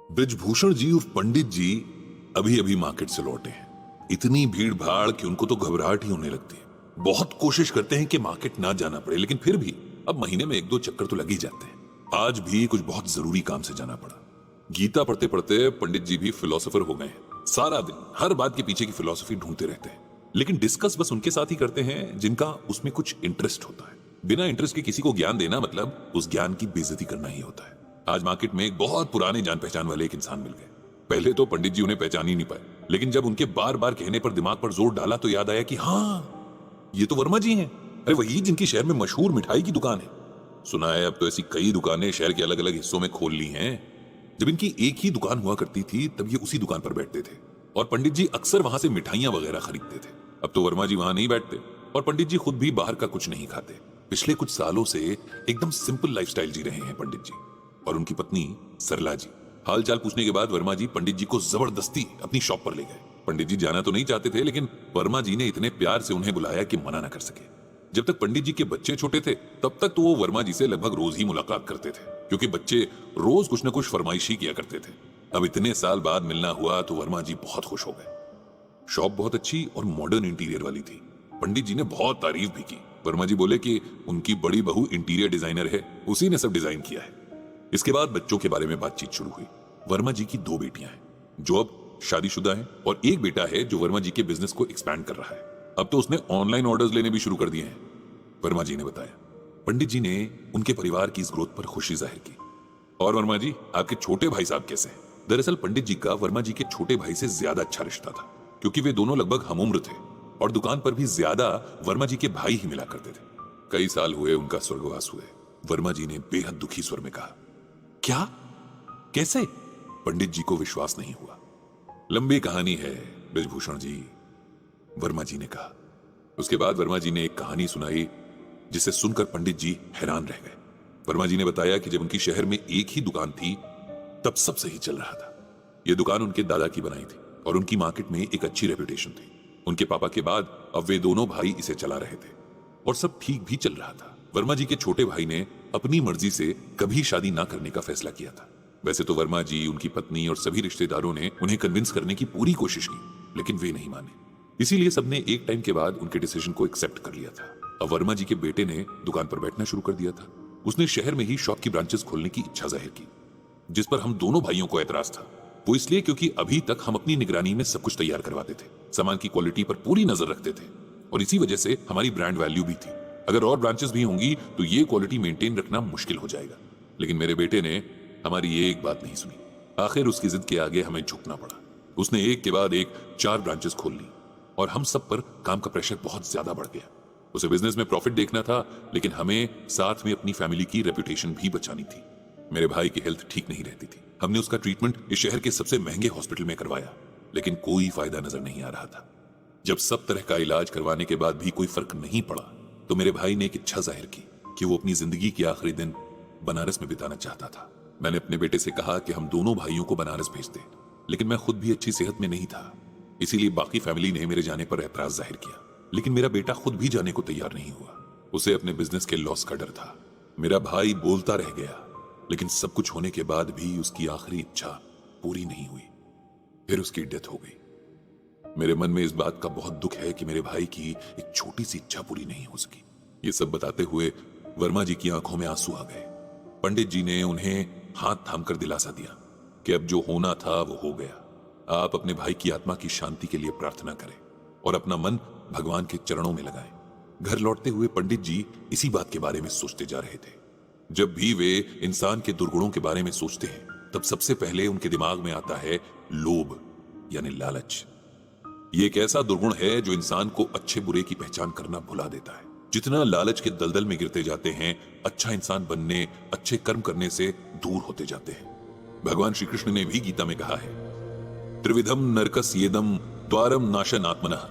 ब्रिजभूषण जी उर्फ पंडित जी अभी अभी मार्केट से लौटे हैं। इतनी भीड़ भाड़ कि उनको तो घबराहट ही होने लगती है। बहुत कोशिश करते हैं कि मार्केट ना जाना पड़े, लेकिन फिर भी अब महीने में 1-2 चक्कर तो लग ही जाते हैं। आज भी कुछ बहुत जरूरी काम से जाना पड़ा। गीता पढ़ते पढ़ते पंडित जी भी फिलोसोफर हो गए हैं। सारा दिन हर बात के पीछे की फिलोसफी ढूंढते रहते हैं, लेकिन डिस्कस बस उनके साथ ही करते हैं जिनका उसमें कुछ इंटरेस्ट होता है। बिना इंटरेस्ट के किसी को ज्ञान देना मतलब उस ज्ञान की बेइज्जती करना ही होता है। आज मार्केट में एक बहुत पुराने जान पहचान वाले एक इंसान मिल गए। पहले तो पंडित जी उन्हें पहचान ही नहीं पाए, लेकिन जब उनके बार बार कहने पर दिमाग पर जोर डाला तो याद आया कि हाँ, ये तो वर्मा जी हैं। अरे वही जिनकी शहर में मशहूर मिठाई की दुकान है। सुना है अब तो ऐसी कई दुकानें शहर के अलग अलग हिस्सों में खोल ली हैं। जब इनकी एक ही दुकान हुआ करती थी तब ये उसी दुकान पर बैठते थे और पंडित जी अक्सर वहां से मिठाइयां वगैरह खरीदते थे। अब तो वर्मा जी वहां नहीं बैठते और पंडित जी खुद भी बाहर का कुछ नहीं खाते। पिछले कुछ सालों से एकदम सिंपल लाइफस्टाइल जी रहे हैं पंडित जी और उनकी पत्नी सरला जी। हाल चाल पूछने के बाद वर्मा जी पंडित जी को जबरदस्ती अपनी शॉप पर ले गए। पंडित जी जाना तो नहीं चाहते थे, लेकिन वर्मा जी ने इतने प्यार से उन्हें बुलाया कि मना ना कर सके। जब तक पंडित जी के बच्चे छोटे थे तब तक तो वो वर्मा जी से लगभग रोज ही मुलाकात करते थे, क्योंकि बच्चे रोज कुछ न कुछ फरमाइशी किया करते थे। अब इतने साल बाद मिलना हुआ तो वर्मा जी बहुत खुश हो गए। शॉप बहुत अच्छी और मॉडर्न इंटीरियर वाली थी। पंडित जी ने बहुत तारीफ भी की। वर्मा जी बोले कि उनकी बड़ी बहू इंटीरियर डिजाइनर है, उसी ने सब डिजाइन किया है। इसके बाद बच्चों के बारे में बातचीत शुरू हुई। वर्मा जी की 2 बेटियां हैं जो अब शादीशुदा हैं और एक बेटा है जो वर्मा जी के बिजनेस को एक्सपैंड कर रहा है। अब तो उसने ऑनलाइन ऑर्डर्स लेने भी शुरू कर दिए हैं, वर्मा जी ने बताया। पंडित जी ने उनके परिवार की इस ग्रोथ पर खुशी जाहिर की। और वर्मा जी, आपके छोटे भाई साहब कैसे हैं? दरअसल पंडित जी का वर्मा जी के छोटे भाई से ज्यादा अच्छा रिश्ता था, क्योंकि वे दोनों लगभग हम उम्र थे और दुकान पर भी ज्यादा वर्मा जी के भाई ही मिला करते थे। कई साल हुए उनका स्वर्गवास हुए, वर्मा जी ने बेहद दुखी स्वर में कहा। क्या? कैसे? पंडित जी को विश्वास नहीं हुआ। लंबी कहानी है ब्रिजभूषण जी, वर्मा जी ने कहा। उसके बाद वर्मा जी ने एक कहानी सुनाई जिसे सुनकर पंडित जी हैरान रह गए। वर्मा जी ने बताया कि जब उनकी शहर में एक ही दुकान थी तब सब सही चल रहा था। यह दुकान उनके दादा की बनाई थी और उनकी मार्केट में एक अच्छी रेपुटेशन थी। उनके पापा के बाद अब वे दोनों भाई इसे चला रहे थे और सब ठीक भी चल रहा था। वर्मा जी के छोटे भाई ने अपनी मर्जी से कभी शादी ना करने का फैसला किया था। वैसे तो वर्मा जी, उनकी पत्नी और सभी रिश्तेदारों ने उन्हें कन्विंस करने की पूरी कोशिश की, लेकिन वे नहीं माने। इसीलिए सबने एक टाइम के बाद उनके डिसीजन को एक्सेप्ट कर लिया था। अब वर्मा जी के बेटे ने दुकान पर बैठना शुरू कर दिया था। उसने शहर में ही शॉप की ब्रांचेस खोलने की इच्छा जाहिर की, जिस पर हम दोनों भाइयों को एतराज था। वो इसलिए क्योंकि अभी तक हम अपनी निगरानी में सब कुछ तैयार करवाते थे, सामान की क्वालिटी पर पूरी नजर रखते थे और इसी वजह से हमारी ब्रांड वैल्यू भी थी। अगर और ब्रांचेस भी होंगी तो ये क्वालिटी मेंटेन रखना मुश्किल हो जाएगा। लेकिन मेरे बेटे ने हमारी एक बात नहीं सुनी। आखिर उसकी जिद के आगे हमें झुकना पड़ा। उसने एक के बाद एक 4 ब्रांचेस खोल ली और हम सब पर काम का प्रेशर बहुत ज्यादा बढ़ गया। उसे बिजनेस में प्रॉफिट देखना था, लेकिन हमें साथ में अपनी फैमिली की रेपुटेशन भी बचानी थी। मेरे भाई की हेल्थ ठीक नहीं रहती थी। हमने उसका ट्रीटमेंट इस शहर के सबसे महंगे हॉस्पिटल में करवाया, लेकिन कोई फायदा नजर नहीं आ रहा था। जब सब तरह का इलाज करवाने के बाद भी कोई फर्क नहीं पड़ा तो मेरे भाई ने एक इच्छा जाहिर की कि वो अपनी जिंदगी के आखिरी दिन बनारस में बिताना चाहता था। मैंने अपने बेटे से कहा कि हम दोनों भाइयों को बनारस भेज दें, लेकिन मैं खुद भी अच्छी सेहत में नहीं था, इसीलिए बाकी फैमिली ने मेरे जाने पर ऐतराज जाहिर किया। लेकिन मेरा बेटा खुद भी जाने को तैयार नहीं हुआ। उसे अपने बिजनेस के लॉस का डर था। मेरा भाई बोलता रह गया, लेकिन सब कुछ होने के बाद भी उसकी आखिरी इच्छा पूरी नहीं हुई। फिर उसकी डेथ हो गई। मेरे मन में इस बात का बहुत दुख है कि मेरे भाई की एक छोटी सी इच्छा पूरी नहीं हो सकी। ये सब बताते हुए वर्मा जी की आंखों में आंसू आ गए। पंडित जी ने उन्हें हाथ थामकर दिलासा दिया कि अब जो होना था वो हो गया। आप अपने भाई की आत्मा की शांति के लिए प्रार्थना करें और अपना मन भगवान के चरणों में लगाएं। घर लौटते हुए पंडित जी इसी बात के बारे में सोचते जा रहे थे। जब भी वे इंसान के दुर्गुणों के बारे में सोचते हैं तब सबसे पहले उनके दिमाग में आता है लोभ, यानी लालच। ये एक ऐसा दुर्गुण है जो इंसान को अच्छे बुरे की पहचान करना भुला देता है। जितना लालच के दलदल में गिरते जाते हैं, अच्छा इंसान बनने, अच्छे कर्म करने से दूर होते जाते हैं। भगवान श्री कृष्ण ने भी गीता में कहा है, त्रिविधम नरकस येदम द्वारम नाशन आत्मनः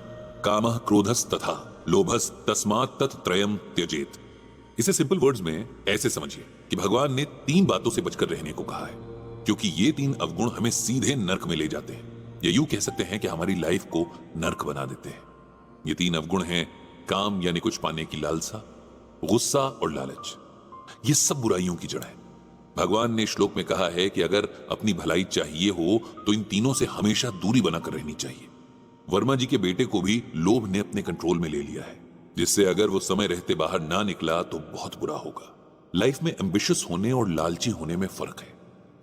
कामः क्रोधस तथा लोभस तस्मात् तत् त्रयम त्यजेत। इसे सिंपल वर्ड्स में ऐसे समझिए कि भगवान ने 3 बातों से बचकर रहने को कहा है, क्योंकि ये 3 अवगुण हमें सीधे नर्क में ले जाते हैं। या यूं कह सकते हैं कि हमारी लाइफ को नर्क बना देते हैं। ये 3 अवगुण हैं काम यानी कुछ पाने की लालसा, गुस्सा और लालच। ये सब बुराइयों की जड़ है। भगवान ने श्लोक में कहा है कि अगर अपनी भलाई चाहिए हो तो इन तीनों से हमेशा दूरी बनाकर रहनी चाहिए। वर्मा जी के बेटे को भी लोभ ने अपने कंट्रोल में ले लिया है, जिससे अगर वो समय रहते बाहर ना निकला तो बहुत बुरा होगा। लाइफ में एम्बिशियस होने और लालची होने में फर्क है,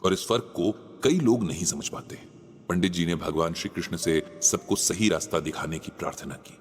और इस फर्क को कई लोग नहीं समझ पाते हैं। पंडित जी ने भगवान श्री कृष्ण से सबको सही रास्ता दिखाने की प्रार्थना की।